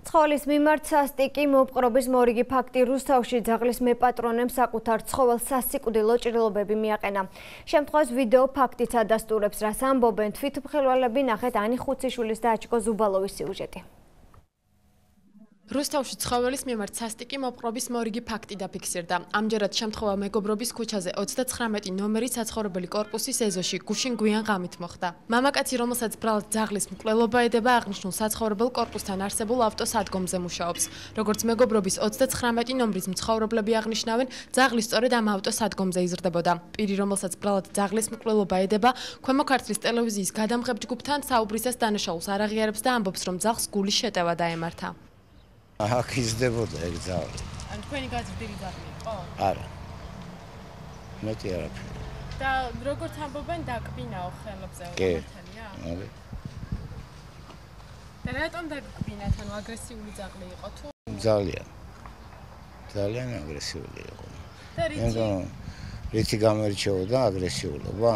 ცხოველის მიმართ სასტიკი მოპყრობის მორიგი ფაქტი რუსთავში ძაღლის მეპატრონემ საკუთარ ცხოველს სასიკვდილო ჭრილობები მიაყენა. შემთხვევის ვიდეო ფაქტიც ადასტურებს, რას ამბობენ თვითმხილველები, ნახეთ ანი ხუციშვილის და აჩიკო ზუბალოვის სიუჟეტი. რუსთავში ცხოველის მიმართ სასტიკი მოპყრობის მორიგი ფაქტი დაფიქსირდა. ამჯერად შემთხვევა მეგობრობის ქუჩაზე 39 ნომერი საცხოვრებელი კორპუსის ეზოში გუშინ გვიან ღამით მოხდა. მამაკაცი, რომელსაც ბრალად ძაღლის მკვლელობა ედება, აღნიშნულ საცხოვრებელ კორპუსთან არსებულ ავტოსადგომზე მუშაობს. როგორც მეგობრობის 39 ნომრის მცხოვრებლები აღნიშნავენ, ძაღლი სწორედ ამ ავტოსადგომზე იზრდებოდა. პირი, რომელსაც ბრალად ძაღლის მკვლელობა ედება, ქვემო ქართლის ტელევიზიის გადამღებ ჯგუფთან საუბრისას დანაშაულს არ აღიარებს და ამბობს, რომ ძაღლს გულის შეტევა დაემართა. აქ იზრდებოდა ეგ ძაღლი. ან თქვენი გაზრდილი ძაღლი იყო? არა. მეტი არაფერი. და როგორც ამბობენ, დაკბინაო ხელებზე მართალია? კი. და რატომ დაკბინათ? ანუ აგრესიული ძაღლი იყო თუ? ძალიან აგრესიული იყო. და რითი გამოირჩეოდა აგრესიულობა?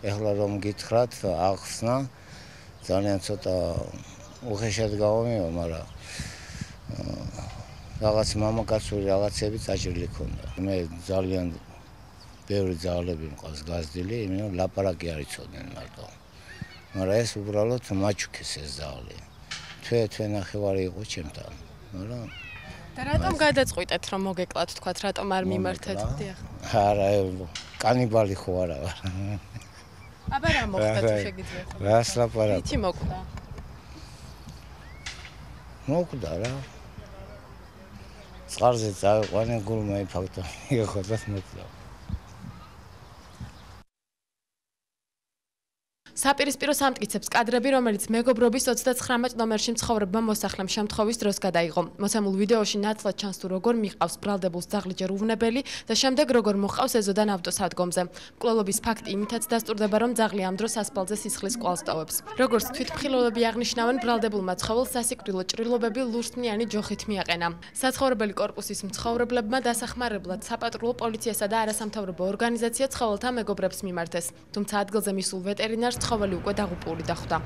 ეხლა რომ გითხრათ, ახსნა ძალიან ცოტა უხეშად გავამევა, მაგრამ რაღაც მამაკაცური რაღაცები წაჭრილი ქონდა. მე ძალიან ბევრი ძაღლები მყავს გაზრდილი, იმიტომ ლაპარაკი არ იცოდნენ მარტო. მაგრამ ეს უბრალოდ მაჩუქეს ეს ძაღლი. თვე ნახევარი იყო ჩემთან. მაგრამ და რატომ გადაწყვიტეთ რომ მოგეკლათ, თქვათ, რატომ არ მიმართეთ? არა, კანიბალი ხო არა ვარ. აბა რა მოხდა თუ შეგიძლიათ? რას ლაპარაკობ? იცი მოკვდა? მოკვდა რა. წყარზე წავიყვანე, გულმა იფაქტო, ეხოდათ მოკვდა. საპირისპირო სამტკიცებს კადრები, რომელიც მეგობრობის 39 ნომერში მცხოვრებმა მოსახლემ შემთხვევის დროს გადაიღო. მოცემულ ვიდეოში ნათლად ჩანს თუ როგორ მიყავს ბრალდებულს ძაღლი ჯერ უვნებელი და შემდეგ როგორ მოჰყავს ეზოდან ავტოსადგომზე. მკვლელობის ფაქტი იმითაც დასტურდება, რომ ძაღლი ამ დროს ასფალტზე სისხლის კვალს ტოვებს. როგორც თვითმხილველები აღნიშნავენ, ბრალდებულმა ცხოველს სასიკვდილო ჭრილობები ლურსმნიანი ჯოხით მიაყენა. საცხოვრებელი კორპუსის მცხოვრებლებმა დასახმარებლად საპატრულო პოლიციასა და არასამთავრობო ორგანიზაცია ცხოველთა მეგობრებს მიმართეს. თუმცა ადგილზე მისულ ვეტერინარს ცხოველი უკვე დაღუპული დახვდა.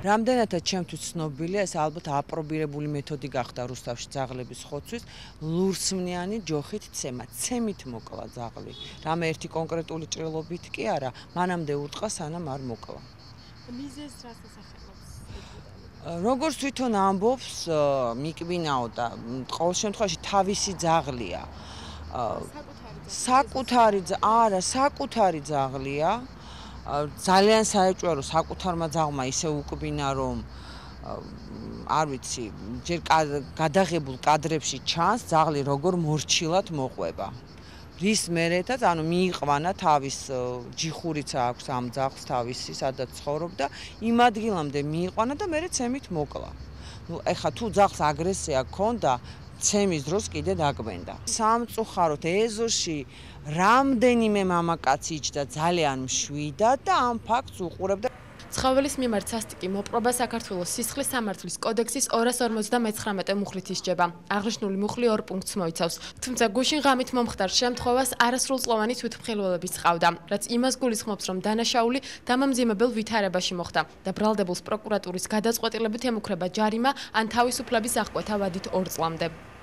რამდენადაც ჩემთვის ცნობილია, ეს ალბათ აპრობირებული მეთოდი გახდა რუსთავში ძაღლების ხოცვის, ლურსმნიანი ჯოხით ცემა. ცემით მოკლა ძაღლი. რამე ერთი კონკრეტული ჭრილობით კი არა, მანამდე ურტყა, სანამ არ მოკლა. მიზეზს რას ასახელებს? როგორც თვითონ ამბობს, მიკბინაო და ყოველ შემთხვევაში თავისი ძაღლია. საკუთარი ძაღლია. ძალიან საეჭვია რომ საკუთარმა ძაღლმა ისე უკბინა რომ არ ვიცი ჯერ გადაღებულ კადრებში ჩანს ძაღლი როგორ მორჩილად მოყვება რის მერეთაც ანუ მიიყვანა თავის ჯიხურიც აქვს ამ ძაღლს თავისი სადაც ცხოვრობდა იმ ადგილამდე მიიყვანა და მერე ცემით მოკლა ნუ ეხა თუ ძაღლს აგრესია ჰქონდა ცემის დროს კიდე დაკბენდა სამწუხაროდ ეზოში რამდენიმე მამაკაცი იჯდა ძალიან მშვიდად და ამ ფაქტს უყურებდა. ცხოველის მიმართ სასტიკი მოპყრობა საქართველოს სისხლის სამართლის კოდექსის 259 მუხლით ისჯება. აღნიშნული მუხლი 2 პუნქტს მოიცავს. თუმცა გუშინ ღამით მომხდარ შემთხვევას არასრულწლოვანი თვითმხილველებიც ჰყავდა, რაც იმას გულისხმობს, რომ დანაშაული დამამძიმებელ ვითარებაში მოხდა და ბრალდებულს პროკურატურის გადაწყვეტილებით ემუქრება ჯარიმა ან თავისუფლების აღკვეთა ვადით 2 წლამდე.